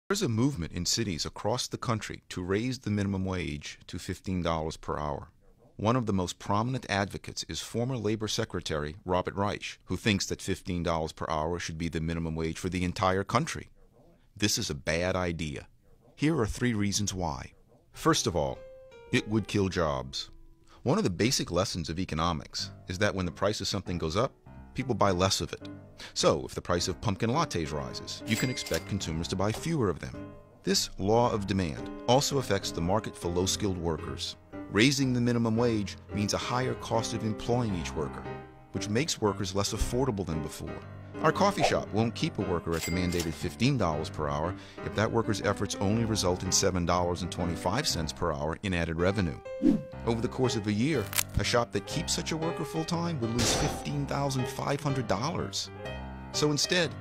There's a movement in cities across the country to raise the minimum wage to $15 per hour. One of the most prominent advocates is former Labor Secretary Robert Reich, who thinks that $15 per hour should be the minimum wage for the entire country. This is a bad idea. Here are 3 reasons why. First of all, it would kill jobs. One of the basic lessons of economics is that when the price of something goes up, people buy less of it. So, if the price of pumpkin lattes rises, you can expect consumers to buy fewer of them. This law of demand also affects the market for low-skilled workers. Raising the minimum wage means a higher cost of employing each worker, which makes workers less affordable than before. Our coffee shop won't keep a worker at the mandated $15 per hour if that worker's efforts only result in $7.25 per hour in added revenue. Over the course of a year, a shop that keeps such a worker full-time would lose $15,500. So instead,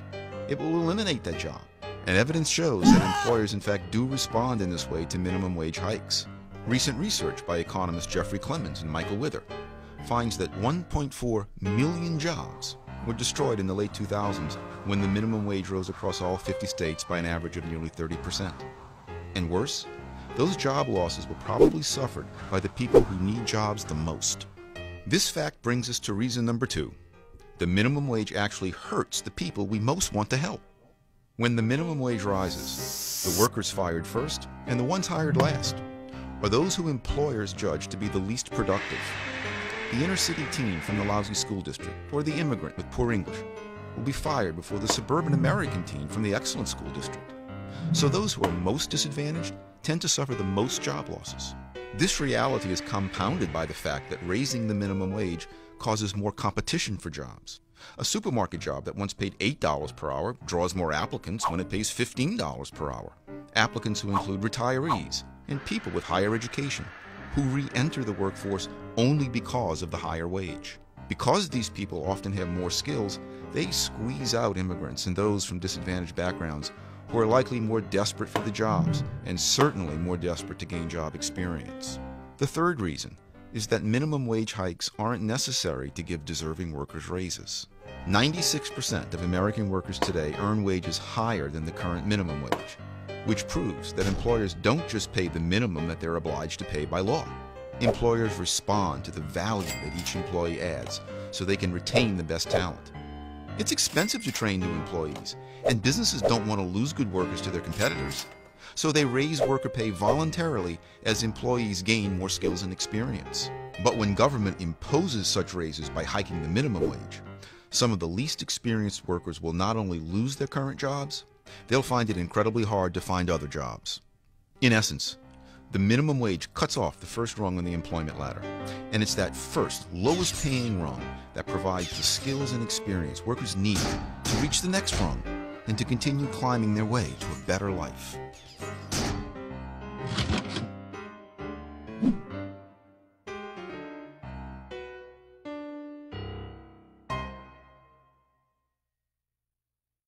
it will eliminate that job. And evidence shows that employers in fact do respond in this way to minimum wage hikes. Recent research by economists Jeffrey Clemens and Michael Wither finds that 1.4 million jobs were destroyed in the late 2000s when the minimum wage rose across all 50 states by an average of nearly 30%. And worse, those job losses were probably suffered by the people who need jobs the most. This fact brings us to reason number 2. The minimum wage actually hurts the people we most want to help. When the minimum wage rises, the workers fired first and the ones hired last are those who employers judge to be the least productive. The inner-city teen from the lousy school district or the immigrant with poor English will be fired before the suburban American teen from the excellent school district. So those who are most disadvantaged tend to suffer the most job losses. This reality is compounded by the fact that raising the minimum wage causes more competition for jobs. A supermarket job that once paid $8 per hour draws more applicants when it pays $15 per hour. Applicants who include retirees and people with higher education who re-enter the workforce only because of the higher wage. Because these people often have more skills, they squeeze out immigrants and those from disadvantaged backgrounds who are likely more desperate for the jobs and certainly more desperate to gain job experience. The third reason is that minimum wage hikes aren't necessary to give deserving workers raises. 96% of American workers today earn wages higher than the current minimum wage, which proves that employers don't just pay the minimum that they're obliged to pay by law. Employers respond to the value that each employee adds so they can retain the best talent. It's expensive to train new employees, and businesses don't want to lose good workers to their competitors. So they raise worker pay voluntarily as employees gain more skills and experience. But when government imposes such raises by hiking the minimum wage, some of the least experienced workers will not only lose their current jobs, they'll find it incredibly hard to find other jobs. In essence, the minimum wage cuts off the first rung on the employment ladder, and it's that first, lowest paying rung that provides the skills and experience workers need to reach the next rung and to continue climbing their way to a better life.